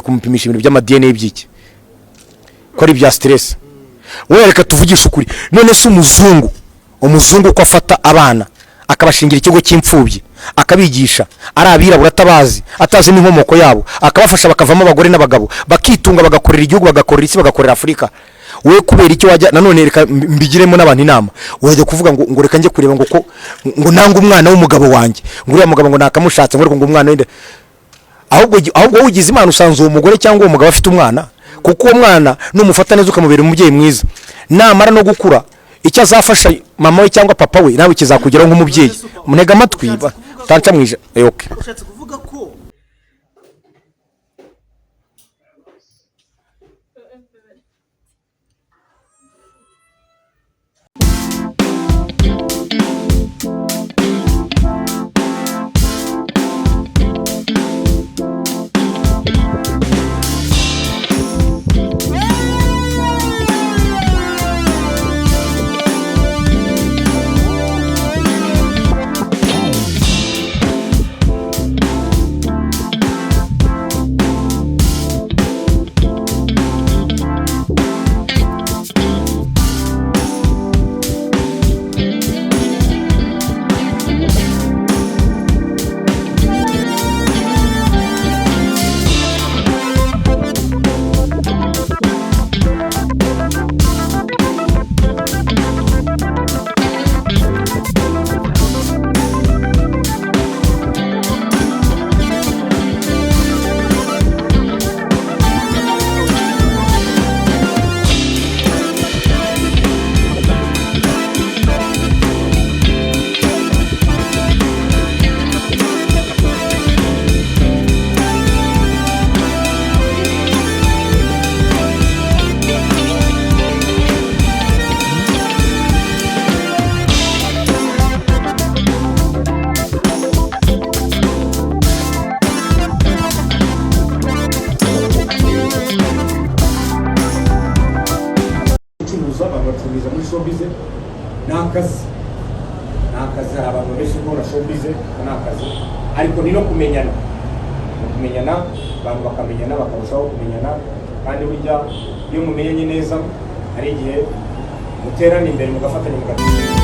kumupimisha ibintu by'ama DNA by'iki ko ari bya stress. Wowe reka tuvugisha ukuri, none se umuzungu ko afata abana akabashingira ikigo cy'imfubyi akabigisha ari abirabura atabazi atazi n'inkomoko yabo akabafasha bakavamo abagore n'abagabo bakitunga bagakorera igihugu bagakorera isi bagakorera Afrika. Wewe kubera icyo wajya nanone reka mbigiremo n'abantu inama wajya kuvuga ngo reka nje kureba ngo nanga umwana w'umugabo wanjye ngo uriya mugabo ngo nakamushatse ngo umwana wende ahubwo ugize imana usanze uwo mugore cyangwa uwo mugabo afite umwana kuko uwo mwana numufata neza ukamubera umubyeyi mwiza namara no gukura icyo azafasha mama we cyangwa papa we nawe kizakugeraho nk'umubyeyi. Munega amatwi tanca mwije okay. Ushatse kuvuga ko showbiz nakazi abantu benshi ko showbiz nakazi ariko ni no kumenyana abantu bakamenyana bakarushaho kumenyana kandi burya iyo mumenye neza ari igihe muterana imbere mugafatanya mugatsinda.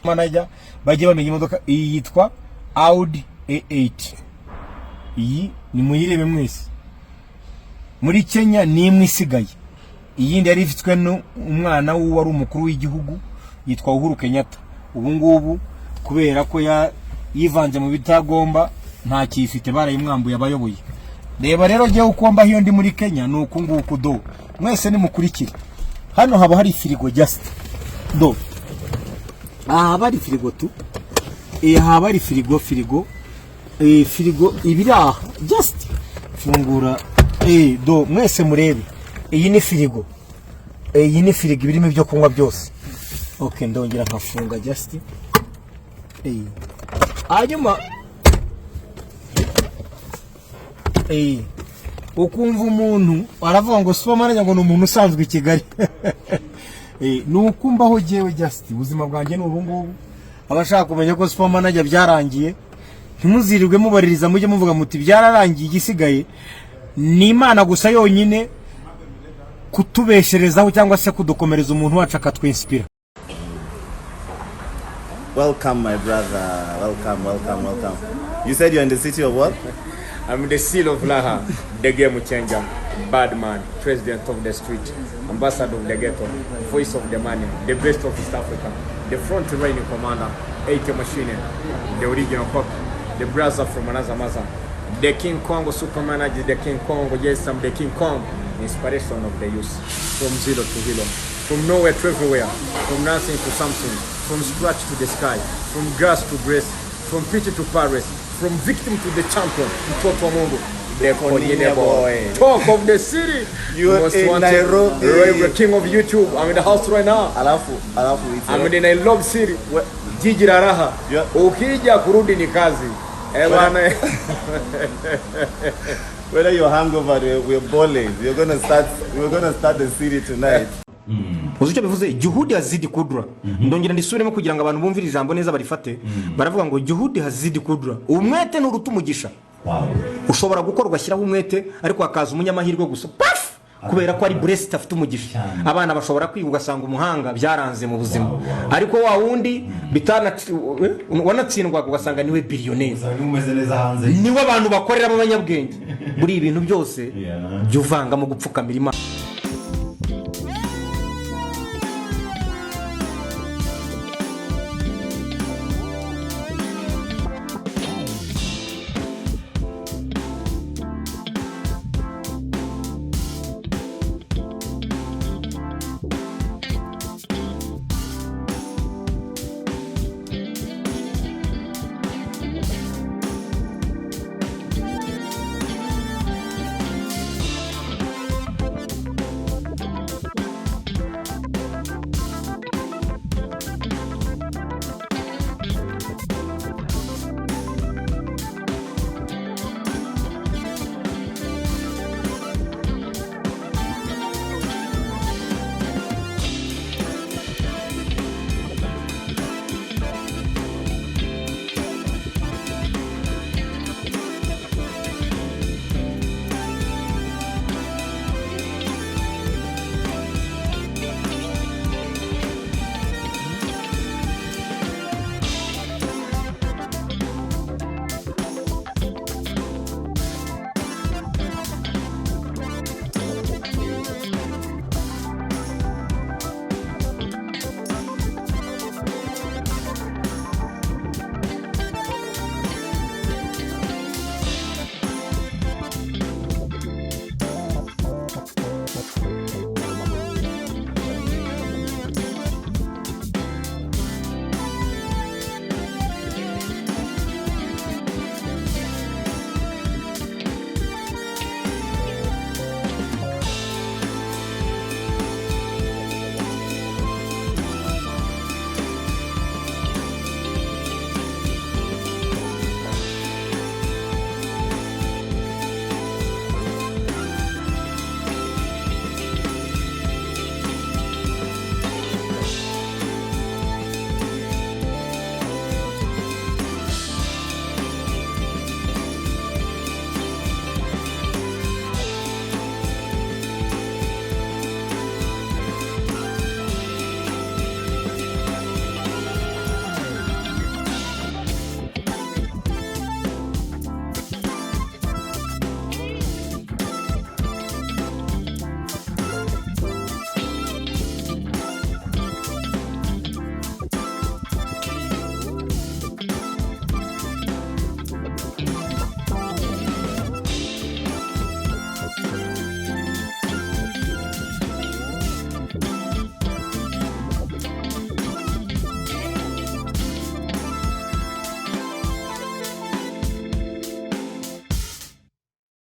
Manager bagiye bamenye imodoka iyi yitwa Audi A8. Iyi ni muyirebe mwese muri Kenya ni imwe isigaye. Iyindi yari ifitwe n'umwana wari umukuru w'igihugu yitwa Uhuru Kenyatta. Ubu ngubu kubera ko yivanze mu bitagomba nta kifite barayimwambuye abayoboye. Reba rero giye ukomba hiyo ndi muri Kenya nuko nguko do mwese ni mukurikira. Hano haba hari firigo just do haba ari firigo tu haba ari firigo ibiri aha just fungura do mwese murebe iyi ni firigo ibirimo byo kunywa byose. Okay ndongera nkafunga just hanyuma ukumva umuntu aravuga ngo supermanager ngo ni umuntu usanzwe i Kigali. Nukumbaho jewe just ubuzima bwanjye n'ubu ngubu abashaka kumenya ko supermanager byarangiye ntimuzirirwe mubaririza mujye muvuga muti byararangiye igisigaye ni Imana gusa yonyine kutubesherezaho cyangwa se kudukomereza umuntu wacu akatwinspira. Welcome, my brother. Welcome. You said you're in the city of what? I'm the seal of Laha, the game changer, bad man, president of the street, ambassador of the ghetto, voice of the money, the best of East Africa, the front reigning commander, AK machine, the original cop, the brother from another mother, the King Kong supermanager, the King Kong, yes, I'm the King Kong, inspiration of the youth, from zero to hero, from nowhere to everywhere, from nothing to something, from scratch to the sky, from grass to grace, from pity to Paris, from victim to the champion, Mtoto Mungu, the Konyene boy. Talk of the city. You are in Nairobi. The king of YouTube. I'm in the house right now. Alafu I'm in the Nairobi city. Jiji la raha. Ukija kurudi ni kazi. Bwana. Whether you're hungover, we're bowling. We're gonna start the city tonight. Uzucyo bivuze juhudi hazidi kudura. Ndongera ndisubiremo kugira ngo abantu bumvire ijambo neza barifate. Baravuga ngo juhudi hazidi kudura. Umwete n'urutumugisha. Ushobora gukora ugashyiraho umwete ariko hakaza umunyamahirwe gusa. Paf! Kubera ko ari blessed afite umugisha. Abana bashobora kwiga ugasanga umuhanga byaranze mu buzima. Ariko wa wundi bitana wanatsindwa ugasanga niwe billionaire. Umeze neza hanze. Niwe abantu bakorera mu banyabwenge. Buri ibintu byose juvanga mu gupfukamira Imana.